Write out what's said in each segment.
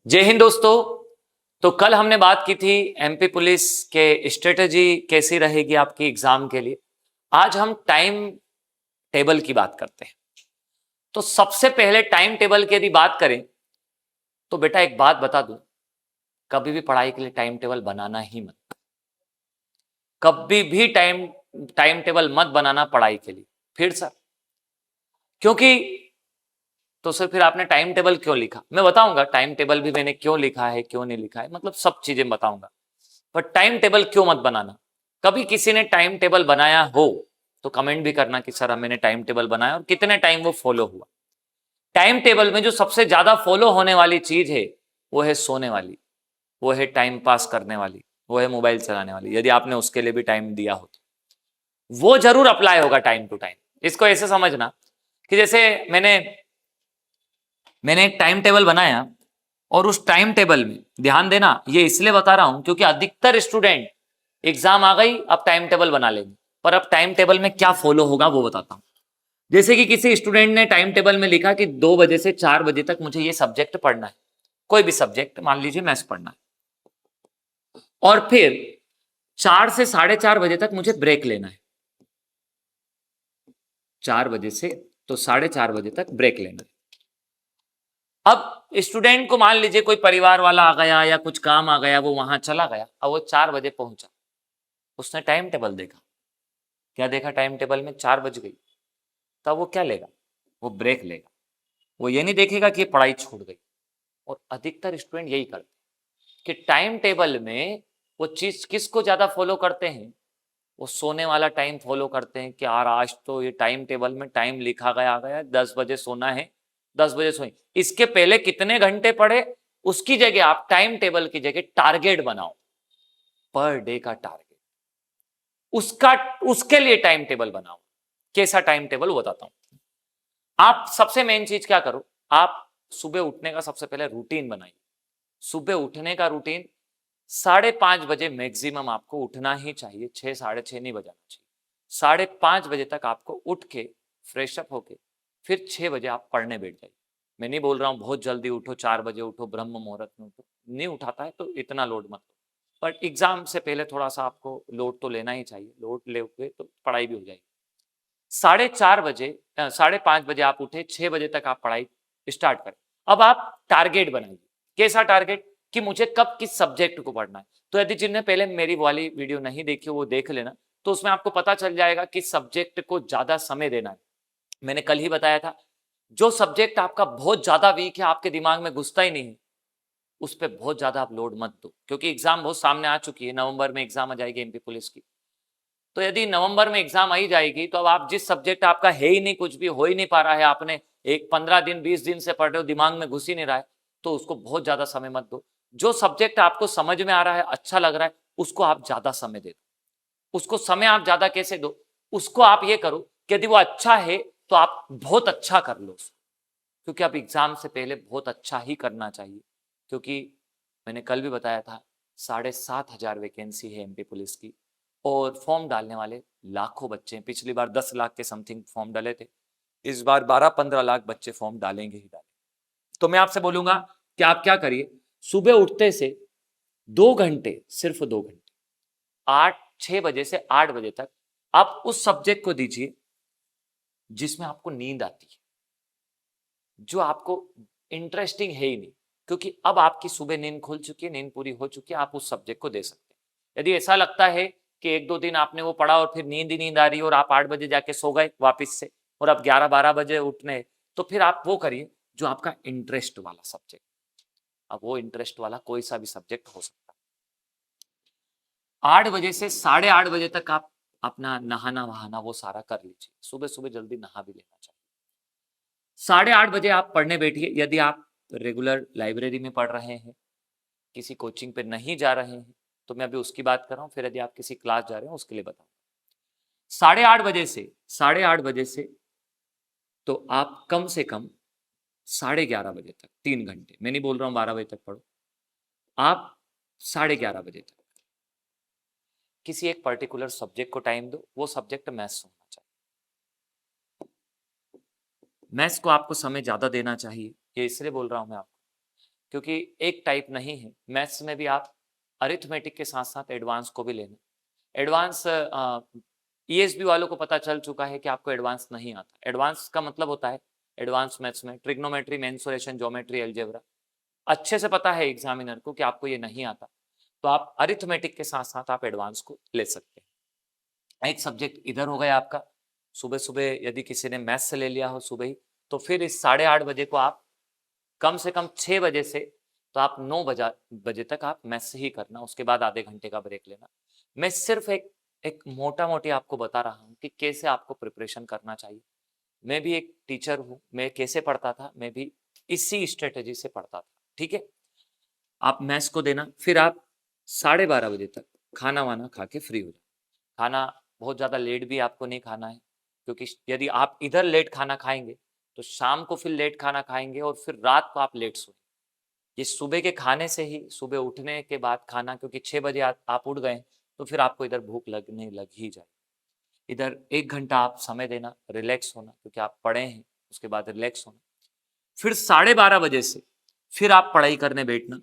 जय हिंद दोस्तों। तो कल हमने बात की थी एमपी पुलिस के स्ट्रेटजी कैसी रहेगी आपकी एग्जाम के लिए। आज हम टाइम टेबल की बात करते हैं। तो सबसे पहले टाइम टेबल की यदि बात करें तो बेटा एक बात बता दूं, कभी भी पढ़ाई के लिए टाइम टेबल बनाना ही मत। कभी भी टाइम टाइम टेबल मत बनाना पढ़ाई के लिए। फिर सर क्योंकि तो सर फिर आपने टाइम टेबल क्यों लिखा? मैं बताऊंगा टाइम टेबल भी मैंने क्यों लिखा है क्यों नहीं लिखा है, मतलब सब चीजें बताऊंगा। पर टाइम टेबल क्यों मत बनाना। कभी किसी ने टाइम टेबल बनाया हो तो कमेंट भी करना कि सर मैंने टाइम टेबल बनाया और कितने टाइम वो फॉलो हुआ। टाइम टेबल में जो सबसे ज्यादा फॉलो होने वाली चीज है वो है सोने वाली, वो है टाइम पास करने वाली, वो है मोबाइल चलाने वाली। यदि आपने उसके लिए भी टाइम दिया हो तो वो जरूर अप्लाई होगा टाइम टू टाइम। इसको ऐसे समझना कि जैसे मैंने एक टाइम टेबल बनाया और उस टाइम टेबल में ध्यान देना, ये इसलिए बता रहा हूं क्योंकि अधिकतर स्टूडेंट एग्जाम आ गई अब टाइम टेबल बना लेंगे, पर अब टाइम टेबल में क्या फॉलो होगा वो बताता हूं। जैसे कि किसी स्टूडेंट ने टाइम टेबल में लिखा कि 2 बजे से 4 बजे तक मुझे ये सब्जेक्ट पढ़ना है, कोई भी सब्जेक्ट, मान लीजिए मैथ्स पढ़ना है, और फिर 4 से 4:30 बजे तक मुझे ब्रेक लेना है। 4 बजे से तो 4:30 बजे तक ब्रेक लेना है। अब स्टूडेंट को मान लीजिए कोई परिवार वाला आ गया या कुछ काम आ गया, वो वहां चला गया, अब वो 4 बजे पहुंचा, उसने टाइम टेबल देखा, क्या देखा टाइम टेबल में 4 बज गई, तब वो क्या लेगा? वो ब्रेक लेगा। वो ये नहीं देखेगा कि पढ़ाई छूट गई। और अधिकतर स्टूडेंट यही करते हैं कि टाइम टेबल में वो चीज किसको ज्यादा फॉलो करते हैं, वो सोने वाला टाइम फॉलो करते हैं कि यार आज तो ये टाइम टेबल में टाइम लिखा गया गया 10 बजे सोना है, 10 बजे सोए। इसके पहले कितने घंटे पढ़े उसकी जगह आप टाइम टेबल की जगह टारगेट बनाओ, पर डे का टारगेट, उसका उसके लिए टाइम टेबल बनाओ। कैसा टाइम टेबल बताता हूं। आप सबसे मेन चीज क्या करो, आप सुबह उठने का सबसे पहले रूटीन बनाइए। सुबह उठने का रूटीन 5:30 बजे मैक्सिमम आपको उठना ही चाहिए, 6 6:30 नहीं बजाना चाहिए। 5:30 बजे तक आपको उठ के फ्रेश अप होके फिर 6 बजे आप पढ़ने बैठ जाइए। मैं नहीं बोल रहा हूं बहुत जल्दी उठो, 4 बजे उठो, ब्रह्म मुहूर्त में उठो, नहीं उठाता है तो इतना लोड मत लो। पर एग्जाम से पहले थोड़ा सा आपको लोड तो लेना ही चाहिए, लोड ले तो पढ़ाई भी हो जाएगी। 4:30 बजे 5:30 बजे आप उठे, 6 बजे तक आप पढ़ाई स्टार्ट करें। अब आप टारगेट बनाइए। कैसा टारगेट? कि मुझे कब किस सब्जेक्ट को पढ़ना है। तो यदि जिनने पहले मेरी वाली वीडियो नहीं देखी वो देख लेना, तो उसमें आपको पता चल जाएगा किस सब्जेक्ट को ज्यादा समय देना है। मैंने कल ही बताया था, जो सब्जेक्ट आपका बहुत ज्यादा वीक है, आपके दिमाग में घुसता ही नहीं है, उस पर बहुत ज्यादा आप लोड मत दो, क्योंकि एग्जाम बहुत सामने आ चुकी है। नवंबर में एग्जाम आ जाएगी एमपी पुलिस की। तो यदि नवंबर में एग्जाम आई जाएगी तो अब आप जिस सब्जेक्ट आपका है ही नहीं, कुछ भी हो ही नहीं पा रहा है, आपने एक 15 दिन 20 दिन से पढ़ रहे हो, दिमाग में घुस ही नहीं रहा है, तो उसको बहुत ज्यादा समय मत दो। जो सब्जेक्ट आपको समझ में आ रहा है, अच्छा लग रहा है, उसको आप ज्यादा समय दे दो। उसको समय आप ज्यादा कैसे दो? उसको आप ये करो कि यदि वो अच्छा है तो आप बहुत अच्छा कर लो उसको, क्योंकि आप एग्जाम से पहले बहुत अच्छा ही करना चाहिए। क्योंकि मैंने कल भी बताया था 7,500 वैकेंसी है एमपी पुलिस की, और फॉर्म डालने वाले लाखों बच्चे हैं। पिछली बार 10 लाख के समथिंग फॉर्म डाले थे, इस बार 12-15 लाख बच्चे फॉर्म डालेंगे ही डालेंगे। तो मैं आपसे बोलूंगा कि आप क्या करिए, सुबह उठते से 2 घंटे, सिर्फ 2 घंटे, 6 बजे से 8 बजे तक आप उस सब्जेक्ट को दीजिए जिसमें आपको नींद आती है, जो आपको इंटरेस्टिंग है ही नहीं। क्योंकि अब आपकी सुबह नींद खुल चुकी है, नींद पूरी हो चुकी है, आप उस सब्जेक्ट को दे सकते हैं। यदि ऐसा लगता है कि 1-2 दिन आपने वो पढ़ा और फिर नींद ही नींद आ रही है और आप 8 बजे जाके सो गए वापिस से, और अब 11-12 बजे उठने, तो फिर आप वो करिए जो आपका इंटरेस्ट वाला सब्जेक्ट। अब वो इंटरेस्ट वाला कोई सा भी सब्जेक्ट हो सकता है। 8 बजे से 8:30 बजे तक आप अपना नहाना वहाना वो सारा कर लीजिए। सुबह सुबह जल्दी नहा भी लेना चाहिए। 8:30 बजे आप पढ़ने बैठिए। यदि आप रेगुलर लाइब्रेरी में पढ़ रहे हैं, किसी कोचिंग पे नहीं जा रहे हैं, तो मैं अभी उसकी बात कर रहा हूँ। फिर यदि आप किसी क्लास जा रहे हैं उसके लिए बताऊँ। 8:30 बजे से तो आप कम से कम 11:30 बजे तक 3 घंटे, मैं नहीं बोल रहा हूँ 12 बजे तक पढ़ो, आप 11:30 बजे तक किसी एक पर्टिकुलर सब्जेक्ट को टाइम दो। वो सब्जेक्ट मैथ्स होना चाहिए। मैथ्स को आपको समय ज्यादा देना चाहिए। ये इसलिए बोल रहा हूं मैं आपको, क्योंकि एक टाइप नहीं है, मैथ्स में भी आप अरिथमेटिक के साथ साथ एडवांस को भी लेना। एडवांस ईएसबी वालों को पता चल चुका है कि आपको एडवांस नहीं आता। एडवांस का मतलब होता है एडवांस मैथ्स में ट्रिग्नोमेट्री, मेंसुरेशन, ज्योमेट्री, अलजेब्रा अच्छे से पता है एग्जामिनर को कि आपको ये नहीं आता, तो आप अरिथमेटिक के साथ साथ आप एडवांस को ले सकते हैं। एक सब्जेक्ट इधर हो गया आपका। सुबह सुबह यदि किसी ने मैथ्स से ले लिया हो सुबह ही, तो फिर इस 8:30 बजे को आप कम से कम 6 बजे से तो आप 9 बजे तक आप मैथ्स ही करना, उसके बाद आधे घंटे का ब्रेक लेना। मैं सिर्फ एक मोटा मोटी आपको बता रहा हूँ कि कैसे आपको प्रिपरेशन करना चाहिए। मैं भी एक टीचर हूँ, मैं कैसे पढ़ता था, मैं भी इसी स्ट्रेटेजी से पढ़ता था। ठीक है, आप मैथ्स को देना, फिर आप 12:30 बजे तक खाना वाना खा के फ्री हो जाओ। खाना बहुत ज़्यादा लेट भी आपको नहीं खाना है, क्योंकि यदि आप इधर लेट खाना खाएंगे तो शाम को फिर लेट खाना खाएंगे और फिर रात को आप लेट सोएंगे। ये सुबह के खाने से ही, सुबह उठने के बाद खाना, क्योंकि 6 बजे आप उठ गए तो फिर आपको इधर भूख लगने लग ही जाए। इधर 1 घंटा आप समय देना, रिलैक्स होना, क्योंकि आप पढ़े हैं, उसके बाद रिलैक्स होना। फिर 12:30 बजे से फिर आप पढ़ाई करने बैठना।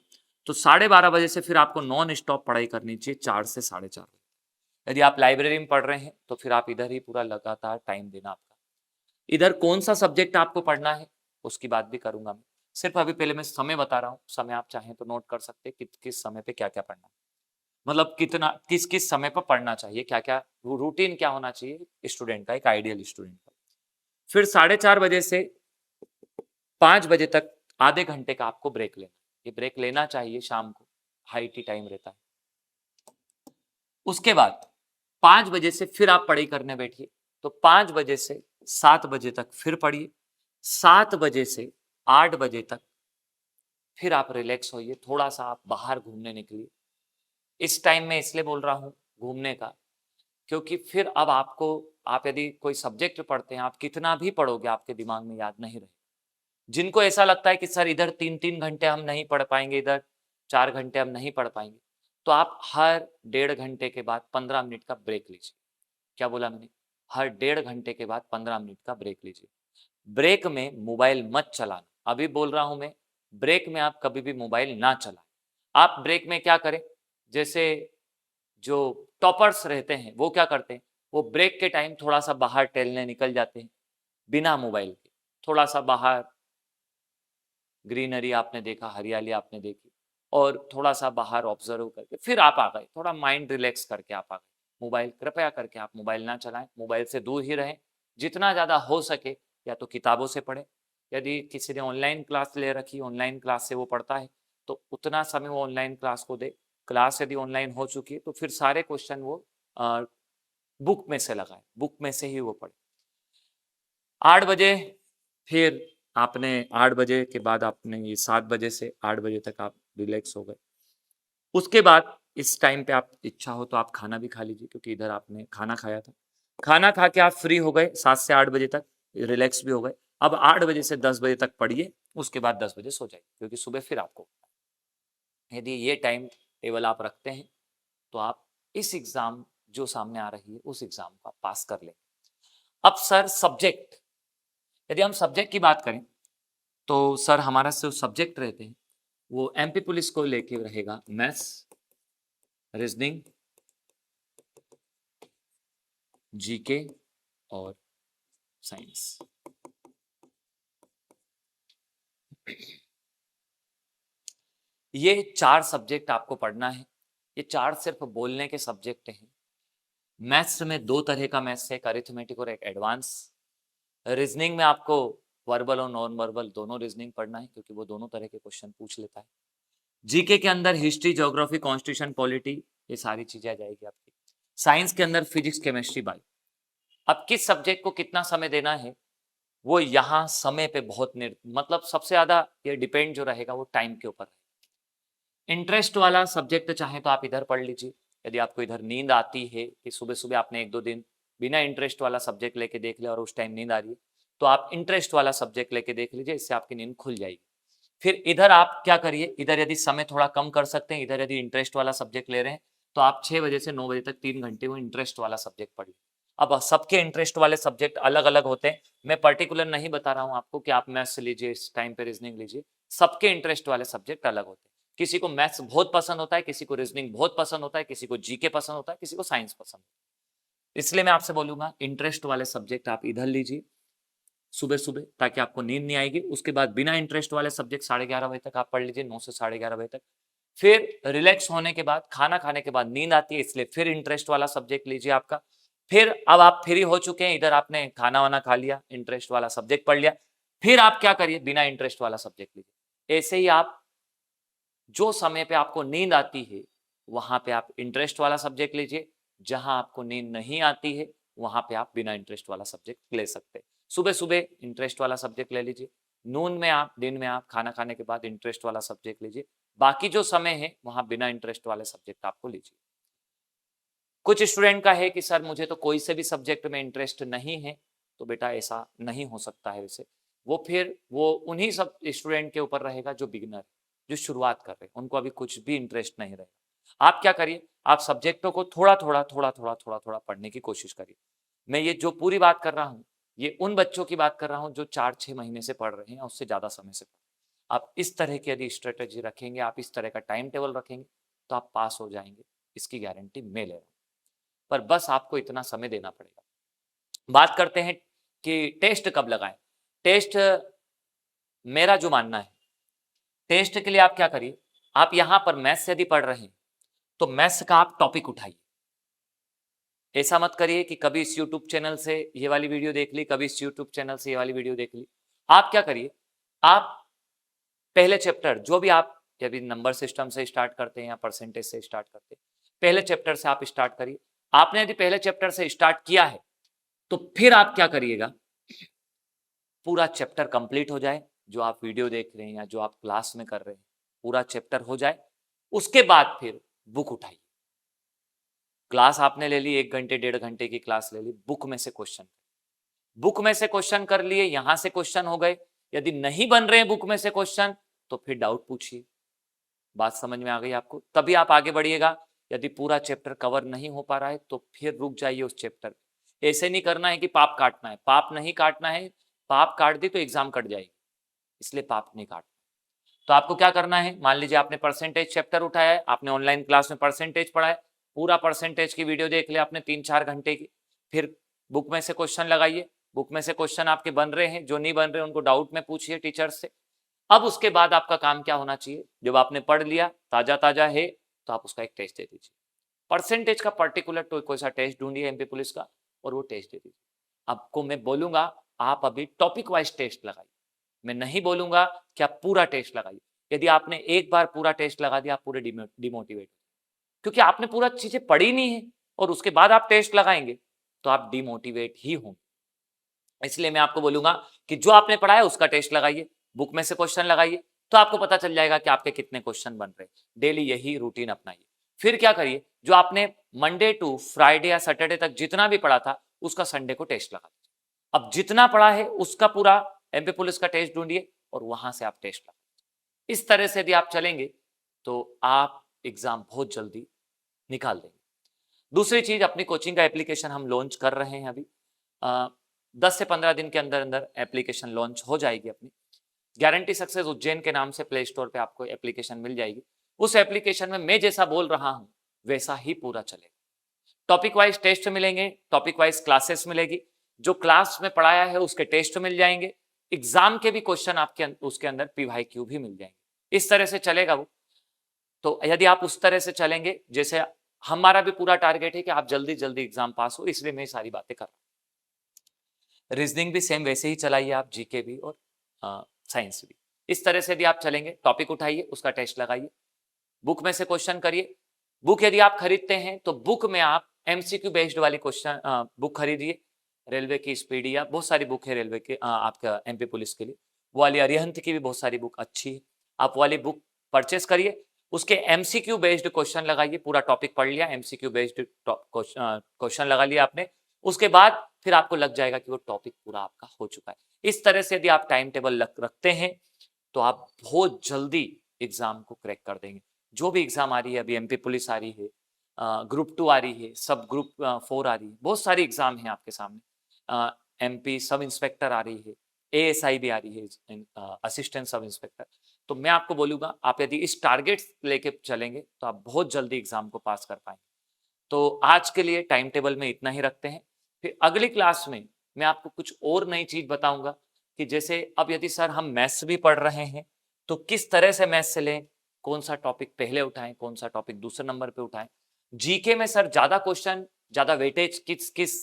तो 12:30 बजे से फिर आपको नॉन स्टॉप पढ़ाई करनी चाहिए 4 से 4:30 बजे। यदि आप लाइब्रेरी में पढ़ रहे हैं तो फिर आप इधर ही पूरा लगातार टाइम देना आपका। इधर कौन सा सब्जेक्ट आपको पढ़ना है उसकी बात भी करूंगा मैं, सिर्फ अभी पहले मैं समय बता रहा हूँ। समय आप चाहें तो नोट कर सकते हैं कि किस समय पे क्या क्या पढ़ना है, मतलब कितना किस किस समय पर पढ़ना चाहिए, क्या क्या रूटीन क्या होना चाहिए स्टूडेंट का, एक आइडियल स्टूडेंट का। फिर 4:30 बजे से 5 बजे तक आधे घंटे का आपको ब्रेक लेना। ये ब्रेक लेना चाहिए शाम को, हाई टी टाइम रहता है। उसके बाद 5 बजे से फिर आप पढ़ाई करने बैठिए। तो 5 बजे से 7 बजे तक फिर पढ़िए। 7 बजे से 8 बजे तक फिर आप रिलैक्स होइए, थोड़ा सा आप बाहर घूमने निकलिए। इस टाइम में इसलिए बोल रहा हूँ घूमने का, क्योंकि फिर अब आपको, आप यदि कोई सब्जेक्ट पढ़ते हैं, आप कितना भी पढ़ोगे आपके दिमाग में याद नहीं रहेगा। जिनको ऐसा लगता है कि सर इधर 3-3 घंटे हम नहीं पढ़ पाएंगे, इधर 4 घंटे हम नहीं पढ़ पाएंगे, तो आप हर 1.5 घंटे के बाद 15 मिनट का ब्रेक लीजिए। क्या बोला मैंने? हर 1.5 घंटे के बाद 15 मिनट का ब्रेक लीजिए। ब्रेक में मोबाइल मत चलाना। अभी बोल रहा हूं मैं, ब्रेक में आप कभी भी मोबाइल ना चलाएं। आप ब्रेक में क्या करें, जैसे जो टॉपर्स रहते हैं वो क्या करते हैं, वो ब्रेक के टाइम थोड़ा सा बाहर टहलने निकल जाते हैं बिना मोबाइल के। थोड़ा सा बाहर ग्रीनरी आपने देखा, हरियाली आपने देखी, और थोड़ा सा बाहर ऑब्जर्व करके फिर आप आ गए, थोड़ा माइंड रिलैक्स करके आप आ गए। मोबाइल कृपया करके आप मोबाइल ना चलाएं, मोबाइल से दूर ही रहें। जितना ज़्यादा हो सके या तो किताबों से पढ़ें, यदि किसी ने ऑनलाइन क्लास ले रखी, ऑनलाइन क्लास से वो पढ़ता है तो उतना समय वो ऑनलाइन क्लास को दे। क्लास यदि ऑनलाइन हो चुकी है तो फिर सारे क्वेश्चन वो बुक में से लगाए, बुक में से ही वो पढ़े। 8 बजे फिर आपने 8 बजे के बाद आपने ये 7 बजे से 8 बजे तक आप रिलैक्स हो गए। उसके बाद इस टाइम पे आप इच्छा हो तो आप खाना भी खा लीजिए, क्योंकि इधर आपने खाना खाया था। खाना खा के आप फ्री हो गए 7 से 8 बजे तक, रिलैक्स भी हो गए। अब 8 बजे से 10 बजे तक पढ़िए, उसके बाद 10 बजे सो जाइए, क्योंकि सुबह फिर आपको, यदि ये टाइम टेबल आप रखते हैं तो आप इस एग्जाम जो सामने आ रही है उस एग्जाम को आप पास कर लें। अब सर सब्जेक्ट, यदि हम सब्जेक्ट की बात करें तो सर हमारा जो सब्जेक्ट रहते हैं वो एमपी पुलिस को लेके रहेगा मैथ्स, रीजनिंग, जीके और साइंस। ये 4 सब्जेक्ट आपको पढ़ना है। ये 4 सिर्फ बोलने के सब्जेक्ट हैं। मैथ्स में 2 तरह का मैथ्स है, एक अरिथमेटिक और एक एडवांस। रीजनिंग में आपको वर्बल और नॉन वर्बल दोनों रीजनिंग पढ़ना है, क्योंकि वो दोनों तरह के क्वेश्चन पूछ लेता है। जीके के अंदर हिस्ट्री, ज्योग्राफी, कॉन्स्टिट्यूशन, पॉलिटी, ये सारी चीजें आ जाएगी आपकी। साइंस के अंदर फिजिक्स, केमिस्ट्री, बायो। अब किस सब्जेक्ट को कितना समय देना है वो यहाँ समय पे बहुत मतलब सबसे ज्यादा ये डिपेंड जो रहेगा वो टाइम के ऊपर है। इंटरेस्ट वाला सब्जेक्ट चाहे तो आप इधर पढ़ लीजिए। यदि आपको इधर नींद आती है कि सुबह सुबह आपने 1-2 दिन बिना इंटरेस्ट वाला सब्जेक्ट लेके देख लिया और उस टाइम नींद आ रही है, तो आप इंटरेस्ट वाला सब्जेक्ट लेके देख लीजिए, इससे आपकी नींद खुल जाएगी। फिर इधर आप क्या करिए, इधर यदि समय थोड़ा कम कर सकते हैं, इधर यदि इंटरेस्ट वाला सब्जेक्ट ले रहे हैं तो आप 6 बजे से 9 बजे तक 3 घंटे वो इंटरेस्ट वाला सब्जेक्ट पढ़िए। अब सबके इंटरेस्ट वाले सब्जेक्ट अलग अलग होते हैं, मैं पर्टिकुलर नहीं बता रहा हूं आपको कि आप मैथ्स लीजिए, इस टाइम पे रीजनिंग लीजिए, सबके इंटरेस्ट वाले सब्जेक्ट अलग होते हैं। किसी को मैथ्स बहुत पसंद होता है, किसी को रीजनिंग बहुत पसंद होता है, किसी को जीके पसंद होता है, किसी को साइंस पसंद होता है। इसलिए मैं आपसे बोलूंगा इंटरेस्ट वाले सब्जेक्ट आप इधर लीजिए सुबह सुबह, ताकि आपको नींद नहीं आएगी। उसके बाद बिना इंटरेस्ट वाले सब्जेक्ट 11:30 बजे तक आप पढ़ लीजिए, 9 से 11:30 बजे तक। फिर रिलैक्स होने के बाद, खाना खाने के बाद नींद आती है, इसलिए फिर इंटरेस्ट वाला सब्जेक्ट लीजिए आपका। फिर अब आप फ्री हो चुके हैं, इधर आपने खाना वाना खा लिया, इंटरेस्ट वाला सब्जेक्ट पढ़ लिया, फिर आप क्या करिए, बिना इंटरेस्ट वाला सब्जेक्ट लीजिए। ऐसे ही आप जो समय पे आपको नींद आती है वहां पे आप इंटरेस्ट वाला सब्जेक्ट लीजिए, जहां आपको नींद नहीं आती है वहां पे आप बिना इंटरेस्ट वाला सब्जेक्ट ले सकते हैं। सुबह सुबह इंटरेस्ट वाला सब्जेक्ट ले लीजिए, नून में आप, दिन में आप खाना खाने के बाद इंटरेस्ट वाला सब्जेक्ट लीजिए, बाकी जो समय है वहां बिना इंटरेस्ट वाले सब्जेक्ट आपको लीजिए। कुछ स्टूडेंट का है कि सर मुझे तो कोई से भी सब्जेक्ट में इंटरेस्ट नहीं है, तो बेटा ऐसा नहीं हो सकता है। वैसे वो उन्हीं सब स्टूडेंट के ऊपर रहेगा जो बिगिनर, जो शुरुआत कर रहे हैं, उनको अभी कुछ भी इंटरेस्ट नहीं रहेगा। आप क्या करिए, आप सब्जेक्टों को थोड़ा थोड़ा पढ़ने की कोशिश करिए। मैं ये जो पूरी बात कर रहा हूँ, ये उन बच्चों की बात कर रहा हूँ जो 4-6 महीने से पढ़ रहे हैं, उससे ज्यादा समय से। आप इस तरह की यदि स्ट्रेटेजी रखेंगे, आप इस तरह का टाइम टेबल रखेंगे, तो आप पास हो जाएंगे, इसकी गारंटी मैं ले रहा हूँ। पर बस आपको इतना समय देना पड़ेगा। बात करते हैं कि टेस्ट कब लगाएं। टेस्ट, मेरा जो मानना है, टेस्ट के लिए आप क्या करिए, आप यहां पर मैथ्स यदि पढ़ रहे हैं तो मैथ्स का आप टॉपिक उठाइए। ऐसा मत करिए कि कभी इस यूट्यूब चैनल से ये वाली वीडियो देख ली, कभी इस यूट्यूब चैनल से ये वाली वीडियो देख ली। आप क्या करिए, आप पहले चैप्टर जो भी आप यदि नंबर सिस्टम से स्टार्ट करते हैं या परसेंटेज से स्टार्ट करते हैं, पहले चैप्टर से आप स्टार्ट करिए। आपने यदि पहले चैप्टर से स्टार्ट किया है तो फिर आप क्या करिएगा, पूरा चैप्टर कंप्लीट हो जाए, जो आप वीडियो देख रहे हैं या जो आप क्लास में कर रहे हैं, पूरा चैप्टर हो जाए, उसके बाद फिर बुक उठाइए। क्लास आपने ले ली, 1 घंटे 1.5 घंटे की क्लास ले ली, बुक में से क्वेश्चन, बुक में से क्वेश्चन कर लिए, यहां से क्वेश्चन हो गए। यदि नहीं बन रहे हैं बुक में से क्वेश्चन, तो फिर डाउट पूछिए। बात समझ में आ गई आपको, तभी आप आगे बढ़िएगा। यदि पूरा चैप्टर कवर नहीं हो पा रहा है तो फिर रुक जाइए उस चैप्टर। ऐसे नहीं करना है कि पाप काटना है, पाप नहीं काटना है। पाप काट दी तो एग्जाम कट जाएगी, इसलिए पाप नहीं काटना। तो आपको क्या करना है, मान लीजिए आपने परसेंटेज चैप्टर उठाया है, आपने ऑनलाइन क्लास में परसेंटेज पढ़ा है, पूरा परसेंटेज की वीडियो देख लिया आपने 3-4 घंटे की। फिर बुक में से क्वेश्चन लगाइए, बुक में से क्वेश्चन आपके बन रहे हैं, जो नहीं बन रहे उनको डाउट में पूछिए टीचर से। अब उसके बाद आपका काम क्या होना चाहिए, जब आपने पढ़ लिया, ताजा ताजा है, तो आप उसका एक टेस्ट दे दीजिए। परसेंटेज का पर्टिकुलर कोई सा टेस्ट ढूंढिए एमपी पुलिस का, और वो टेस्ट दे दीजिए। आपको मैं बोलूंगा आप अभी टॉपिक वाइज टेस्ट लगाइए, मैं नहीं बोलूंगा कि आप पूरा टेस्ट लगाइए। यदि आपने एक बार पूरा टेस्ट लगा दिया, आप पूरे डिमोटिवेट, क्योंकि आपने पूरा चीजें पढ़ी नहीं है, और उसके बाद आप टेस्ट लगाएंगे तो आप डिमोटिवेट ही होंगे। इसलिए मैं आपको बोलूंगा कि जो आपने पढ़ा है उसका टेस्ट लगाइए, बुक में से क्वेश्चन लगाइए, तो आपको पता चल जाएगा कि आपके कितने क्वेश्चन बन रहे हैं। डेली यही रूटीन अपनाइए। फिर क्या करिए, जो आपने मंडे टू फ्राइडे या सैटरडे तक जितना भी पढ़ा था, उसका संडे को टेस्ट लगा दीजिए। अब जितना पढ़ा है उसका पूरा एमपी पुलिस का टेस्ट ढूंढिए और वहां से आप टेस्ट लगा दीजिए। इस तरह से यदि आप चलेंगे तो आप एग्जाम बहुत जल्दी निकाल देंगे। दूसरी चीज, अपनी कोचिंग का एप्लीकेशन हम लॉन्च कर रहे हैं अभी। 10 से 15 दिन के अंदर अंदर एप्लीकेशन लॉन्च हो जाएगी अपनी। गारंटी सक्सेस उज्जैन के नाम से प्ले स्टोर पे आपको एप्लीकेशन मिल जाएगी। उस एप्लीकेशन में मैं जैसा बोल रहा हूं वैसा ही पूरा चलेगा। टॉपिक वाइज टेस्ट मिलेंगे, टॉपिक वाइज क्लासेस मिलेगी, जो क्लास में पढ़ाया है उसके टेस्ट मिल जाएंगे, एग्जाम के भी क्वेश्चन आपके उसके अंदर पीवाईक्यू भी मिल जाएंगे। इस तरह से चलेगा वो। तो यदि आप उस तरह से चलेंगे, जैसे हमारा भी पूरा टारगेट है कि आप जल्दी जल्दी एग्जाम पास हो, इसलिए मैं सारी बातें कर रहा हूं। रीजनिंग भी सेम वैसे ही चलाइए आप, जीके भी और साइंस भी। इस तरह से यदि आप चलेंगे, टॉपिक उठाइए, उसका टेस्ट लगाइए, बुक में से क्वेश्चन करिए। बुक यदि आप खरीदते हैं तो बुक में आप एमसीक्यू बेस्ड वाली क्वेश्चन बुक खरीदिए। रेलवे की स्पीड या बहुत सारी बुक है रेलवे के, आपका एमपी पुलिस के लिए, वो वाली अरिहंत की भी बहुत सारी बुक अच्छी है, आप वाली बुक परचेस करिए। उसके एमसीक्यू बेस्ड क्वेश्चन लगाइए, पूरा टॉपिक पढ़ लिया, एमसीक्यू बेस्ड क्वेश्चन लगा लिया आपने, उसके बाद फिर आपको लग जाएगा कि वो टॉपिक पूरा आपका हो चुका है। इस तरह से यदि आप टाइम टेबल रखते हैं तो आप बहुत जल्दी एग्जाम को क्रैक कर देंगे। जो भी एग्जाम आ रही है, अभी एमपी पुलिस आ रही है, ग्रुप 2 आ रही है, सब ग्रुप 4 आ रही है, बहुत सारी एग्जाम है आपके सामने। MP सब इंस्पेक्टर आ रही है, ASI भी आ रही है, असिस्टेंट सब इंस्पेक्टर। तो मैं आपको बोलूंगा, आप यदि इस टारगेट लेके चलेंगे तो आप बहुत जल्दी एग्जाम को पास कर पाएंगे। तो आज के लिए टाइम टेबल में इतना ही रखते हैं। फिर अगली क्लास में मैं आपको कुछ और नई चीज बताऊंगा कि जैसे अब यदि सर हम मैथ्स भी पढ़ रहे हैं तो किस तरह से मैथ्स से लें, कौन सा टॉपिक पहले उठाएं, कौन सा टॉपिक दूसरे नंबर पे उठाएं। जीके में सर ज्यादा क्वेश्चन, ज्यादा वेटेज किस किस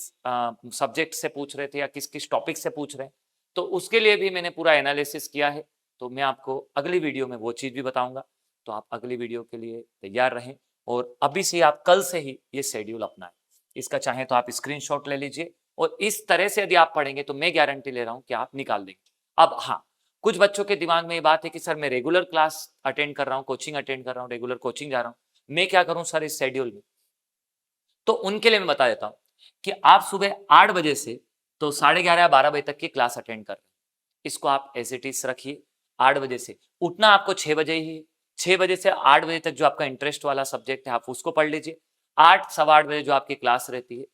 सब्जेक्ट से पूछ रहे थे या किस किस टॉपिक से पूछ रहे हैं, तो उसके लिए भी मैंने पूरा एनालिसिस किया है। तो मैं आपको अगली वीडियो में वो चीज भी बताऊंगा। तो आप अगली वीडियो के लिए तैयार रहें और अभी से आप कल से ही ये शेड्यूल अपनाएं। इसका चाहे तो आप स्क्रीनशॉट ले लीजिए और इस तरह से यदि आप पढ़ेंगे तो मैं गारंटी ले रहा हूं कि आप निकाल देंगे। अब हाँ, कुछ बच्चों के दिमाग में ये बात है कि सर मैं रेगुलर क्लास अटेंड कर रहा हूँ, कोचिंग अटेंड कर रहा हूँ, रेगुलर कोचिंग जा रहा हूँ, मैं क्या करूं सर इस शेड्यूल में। तो उनके लिए मैं बता देता हूं कि आप सुबह 8 बजे से तो 11:30 या 12 बजे तक की क्लास अटेंड कर रहे हैं, इसको आप एज इट इज रखिए। 8 बजे से उठना आपको 6 बजे ही है, 6 बजे से 8 बजे तक जो आपका इंटरेस्ट वाला सब्जेक्ट है आप उसको पढ़ लीजिए। 8 सवा 8 बजे जो आपकी क्लास रहती है,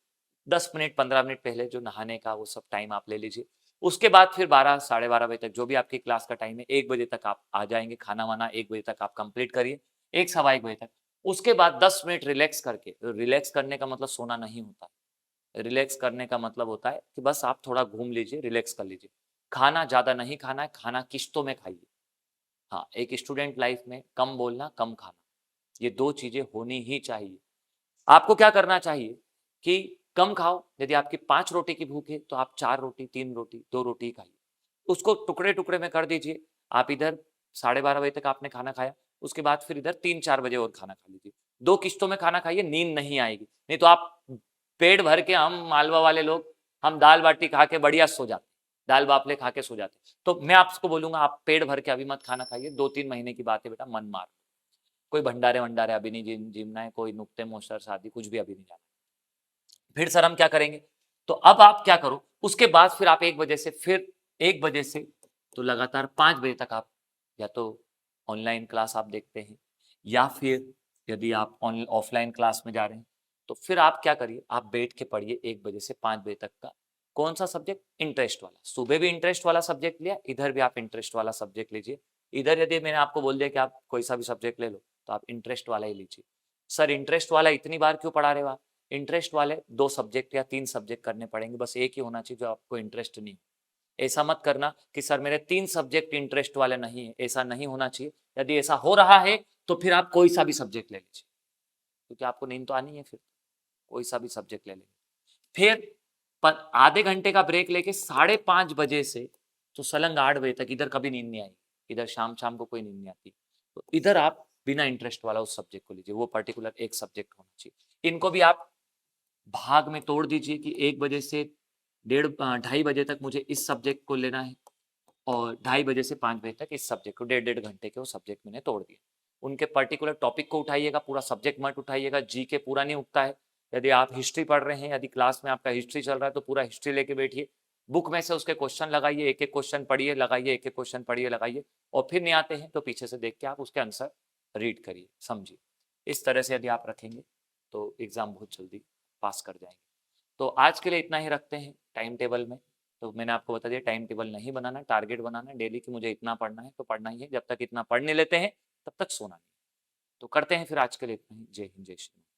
10 मिनट 15 मिनट पहले जो नहाने का वो सब टाइम आप ले लीजिए। उसके बाद फिर 12 साढ़े 12 बजे तक जो भी आपकी क्लास का टाइम है, 1 बजे तक आप आ जाएंगे, खाना वाना 1 बजे तक आप कंप्लीट करिए, 1 सवा 1 बजे तक। उसके बाद 10 मिनट रिलैक्स करके, रिलैक्स करने का मतलब सोना नहीं होता, रिलैक्स करने का मतलब होता है कि बस आप थोड़ा घूम लीजिए, रिलैक्स कर लीजिए। खाना ज्यादा नहीं खाना है, खाना किश्तों में खाइए। हाँ, एक स्टूडेंट लाइफ में कम बोलना कम खाना, ये 2 चीजें होनी ही चाहिए। आपको क्या करना चाहिए कि कम खाओ, यदि आपकी 5 रोटी की भूख है तो आप 4 रोटी 3 रोटी 2 रोटी खाइए, उसको टुकड़े टुकड़े में कर दीजिए। आप इधर 12:30 बजे तक आपने खाना खाया, उसके बाद फिर इधर 3-4 बजे और खाना खा लीजिए। 2 किश्तों में खाना खाइए, नींद नहीं आएगी। नहीं तो आप पेट भर के, हम मालवा वाले लोग, हम दाल बाटी खा के बढ़िया सो जाते, दाल बाफले खा के सो जाते। तो मैं आपको बोलूंगा आप पेट भर के अभी मत खाना खाइए, 2-3 महीने की बात है बेटा, मन मार। कोई भंडारे वंडारे अभी नहीं जिमना है, कोई नुक्ते मोशर शादी कुछ भी अभी नहीं जाना। फिर सर हम क्या करेंगे, तो अब आप क्या करो, उसके बाद फिर आप 1 बजे से, फिर 1 बजे से तो लगातार 5 बजे तक आप या तो ऑनलाइन क्लास आप देखते हैं, या फिर यदि आप ऑफलाइन क्लास में जा रहे हैं तो फिर आप क्या करिए, आप बैठ के पढ़िए 1 बजे से 5 बजे तक का। कौन सा सब्जेक्ट, इंटरेस्ट वाला। सुबह भी इंटरेस्ट वाला सब्जेक्ट लिया, इधर भी आप इंटरेस्ट वाला सब्जेक्ट लीजिए। इधर यदि मैंने आपको बोल दिया कि आप कोई सा भी सब्जेक्ट ले लो तो आप इंटरेस्ट वाला ही लीजिए। सर इंटरेस्ट वाला इतनी बार क्यों पढ़ा रहे हो आप, इंटरेस्ट वाले 2 सब्जेक्ट या 3 सब्जेक्ट करने पड़ेंगे, बस एक ही होना चाहिए जो आपको इंटरेस्ट नहीं। ऐसा मत करना कि सर मेरे 3 सब्जेक्ट इंटरेस्ट वाले नहीं है, ऐसा नहीं होना चाहिए। यदि ऐसा हो रहा है तो फिर आप कोई सा भी सब्जेक्ट ले लीजिए, क्योंकि आपको नींद तो आनी है, फिर कोई सा भी सब्जेक्ट ले लेंगे। फिर आधे घंटे का ब्रेक लेके 5:30 बजे से तो सलंग 8 बजे तक इधर कभी नींद नहीं आई, इधर शाम शाम को कोई नींद नहीं आती, तो इधर आप बिना इंटरेस्ट वाला उस सब्जेक्ट को लीजिए, वो पर्टिकुलर एक सब्जेक्ट होना चाहिए। इनको भी आप भाग में तोड़ दीजिए कि 1 बजे से 1:30-2:30 बजे तक मुझे इस सब्जेक्ट को लेना है, और 2:30 बजे से 5 बजे तक इस सब्जेक्ट को, 1.5 घंटे के वो सब्जेक्ट मैंने तोड़ दिए। उनके पर्टिकुलर टॉपिक को उठाइएगा, पूरा सब्जेक्ट मत उठाइएगा, जी के पूरा नहीं उठता है। यदि आप हिस्ट्री पढ़ रहे हैं, यदि क्लास में आपका हिस्ट्री चल रहा है तो पूरा हिस्ट्री लेके बैठिए, बुक में से उसके क्वेश्चन लगाइए, एक एक क्वेश्चन पढ़िए लगाइए, एक एक क्वेश्चन पढ़िए लगाइए, और फिर नहीं आते हैं तो पीछे से देख के आप उसके आंसर रीड करिए, समझिए। इस तरह से यदि आप रखेंगे तो एग्जाम बहुत जल्दी पास कर जाएंगे। तो आज के लिए इतना ही रखते हैं टाइम टेबल में। तो मैंने आपको बता दिया टाइम टेबल नहीं बनाना, टारगेट बनाना है डेली कि मुझे इतना पढ़ना है तो पढ़ना ही है, जब तक इतना पढ़ नहीं लेते हैं तब तक सोना नहीं। तो करते हैं फिर आज के लिए इतना ही। जय हिंद जय श्री राम।